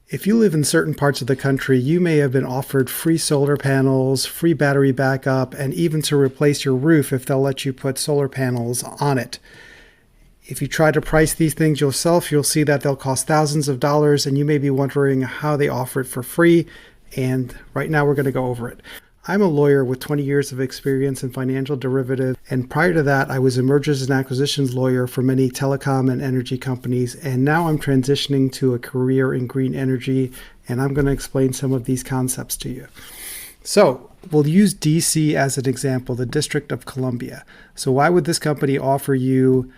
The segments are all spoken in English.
If you live in certain parts of the country, you may have been offered free solar panels, free battery backup, and even to replace your roof if they'll let you put solar panels on it. If you try to price these things yourself, you'll see that they'll cost thousands of dollars, and you may be wondering how they offer it for free. And right now we're going to go over it. I'm a lawyer with 20 years of experience in financial derivatives, and prior to that, I was a mergers and acquisitions lawyer for many telecom and energy companies, and now I'm transitioning to a career in green energy, and I'm going to explain some of these concepts to you. So we'll use DC as an example, the District of Columbia. So why would this company offer you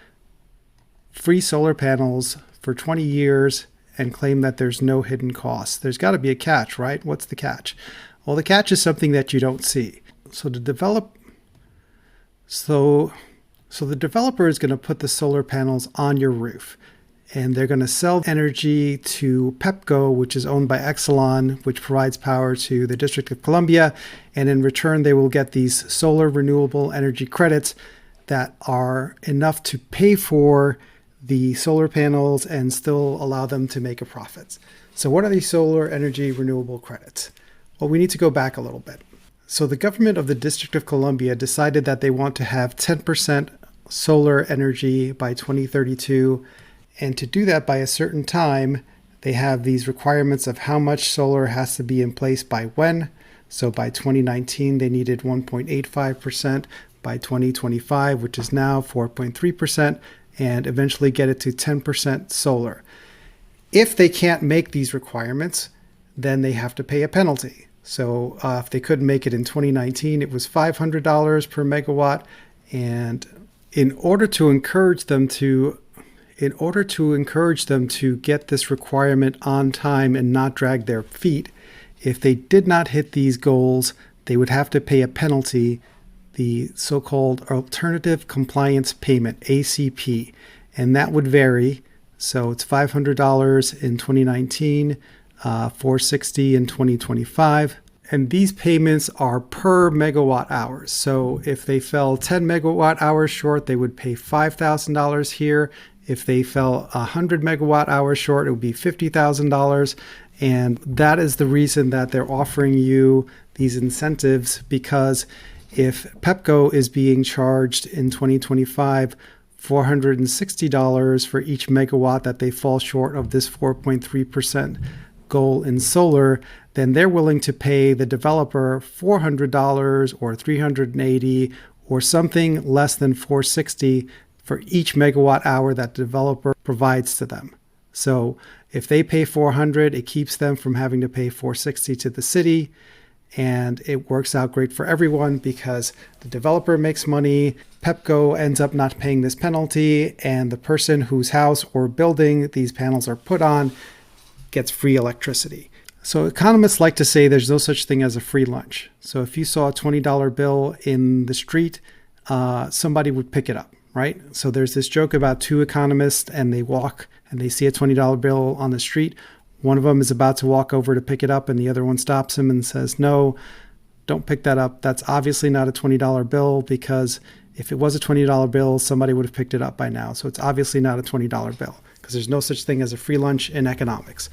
free solar panels for 20 years and claim that there's no hidden costs? There's got to be a catch, right? What's the catch? Well, the catch is something that you don't see. So the developer is going to put the solar panels on your roof, and they're going to sell energy to Pepco, which is owned by Exelon, which provides power to the District of Columbia. And in return, they will get these solar renewable energy credits that are enough to pay for the solar panels and still allow them to make a profit. So what are these solar energy renewable credits? Well, we need to go back a little bit. So the government of the District of Columbia decided that they want to have 10% solar energy by 2032. And to do that by a certain time, they have these requirements of how much solar has to be in place by when. So by 2019, they needed 1.85%. By 2025, which is now 4.3%, and eventually get it to 10% solar. If they can't make these requirements, then they have to pay a penalty. So if they couldn't make it in 2019, it was $500 per megawatt. And in order to encourage them to get this requirement on time and not drag their feet, if they did not hit these goals, they would have to pay a penalty, the so-called alternative compliance payment, ACP, and that would vary. So it's $500 in 2019, $460 in 2025. And these payments are per megawatt hours. So if they fell 10 megawatt hours short, they would pay $5,000 here. If they fell 100 megawatt hours short, it would be $50,000. And that is the reason that they're offering you these incentives, because if Pepco is being charged in 2025 $460 for each megawatt that they fall short of this 4.3% goal in solar, then they're willing to pay the developer $400 or $380 or something less than $460 for each megawatt hour that the developer provides to them. So if they pay $400, it keeps them from having to pay $460 to the city. And it works out great for everyone because the developer makes money, Pepco ends up not paying this penalty, and the person whose house or building these panels are put on gets free electricity. So economists like to say there's no such thing as a free lunch. So if you saw a $20 bill in the street, somebody would pick it up, right? So there's this joke about two economists, and they walk and they see a $20 bill on the street. One of them is about to walk over to pick it up, and the other one stops him and says, "No, don't pick that up. That's obviously not a $20 bill, because if it was a $20 bill, somebody would have picked it up by now. So it's obviously not a $20 bill, because there's no such thing as a free lunch in economics."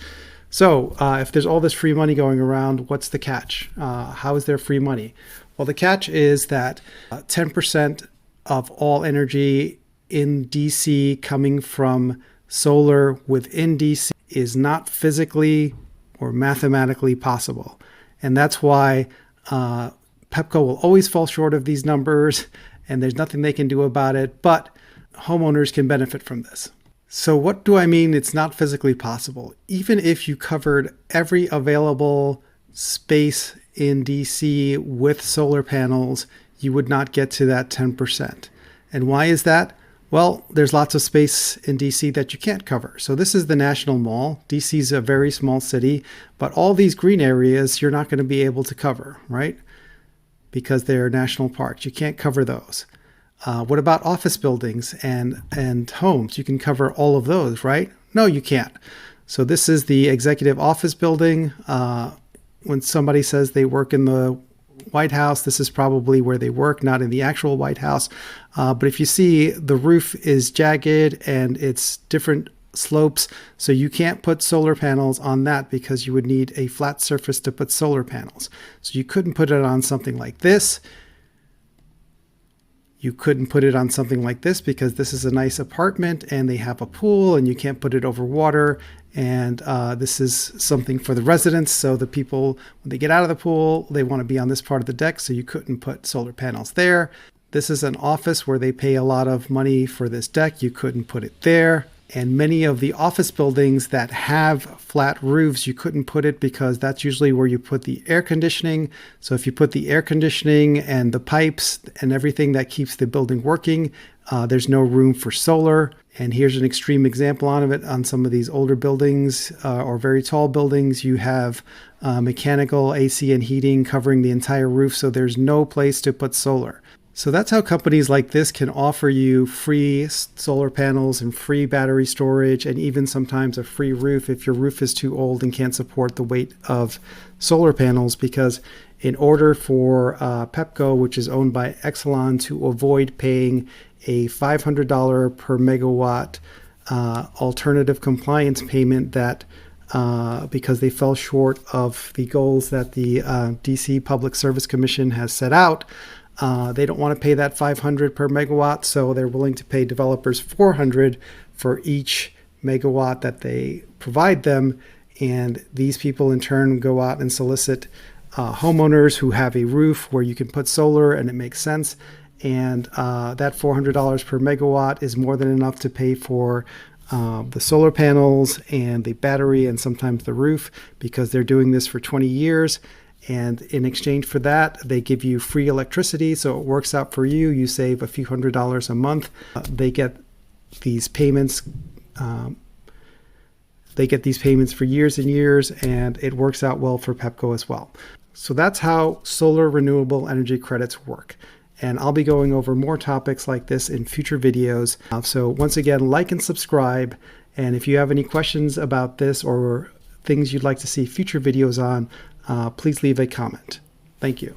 So if there's all this free money going around, what's the catch? How is there free money? Well, the catch is that 10% of all energy in DC coming from solar within DC is not physically or mathematically possible. And that's why Pepco will always fall short of these numbers, and there's nothing they can do about it, but homeowners can benefit from this. So what do I mean it's not physically possible? Even if you covered every available space in DC with solar panels, you would not get to that 10%. And why is that? Well, there's lots of space in DC that you can't cover. So this is the National Mall. DC is a very small city, but all these green areas you're not going to be able to cover, right? Because they're national parks. You can't cover those. What about office buildings and homes? You can cover all of those, right? No, you can't. So this is the executive office building. When somebody says they work in the White House, this is probably where they work, not in the actual White House. But if you see the roof is jagged and it's different slopes. So you can't put solar panels on that because you would need a flat surface to put solar panels. So you couldn't put it on something like this. You couldn't put it on something like this because this is a nice apartment and they have a pool, and you can't put it over water. And this is something for the residents. So the people, when they get out of the pool, they want to be on this part of the deck. So you couldn't put solar panels there. This is an office where they pay a lot of money for this deck. You couldn't put it there. And many of the office buildings that have flat roofs, you couldn't put it because that's usually where you put the air conditioning. So if you put the air conditioning and the pipes and everything that keeps the building working, there's no room for solar. And here's an extreme example of it. On some of these older buildings or very tall buildings, you have mechanical AC and heating covering the entire roof. So there's no place to put solar. So that's how companies like this can offer you free solar panels and free battery storage, and even sometimes a free roof if your roof is too old and can't support the weight of solar panels. Because in order for Pepco, which is owned by Exelon, to avoid paying a $500 per megawatt alternative compliance payment that because they fell short of the goals that the DC Public Service Commission has set out, they don't want to pay that $500 per megawatt, so they're willing to pay developers $400 for each megawatt that they provide them. And these people in turn go out and solicit homeowners who have a roof where you can put solar and it makes sense. And that $400 per megawatt is more than enough to pay for the solar panels and the battery and sometimes the roof, because they're doing this for 20 years. And in exchange for that, they give you free electricity. So it works out for you. You save a few $100s a month. They get these payments. For years and years, and it works out well for Pepco as well. So that's how solar renewable energy credits work. And I'll be going over more topics like this in future videos. So once again, like and subscribe. And if you have any questions about this or things you'd like to see future videos on, please leave a comment. Thank you.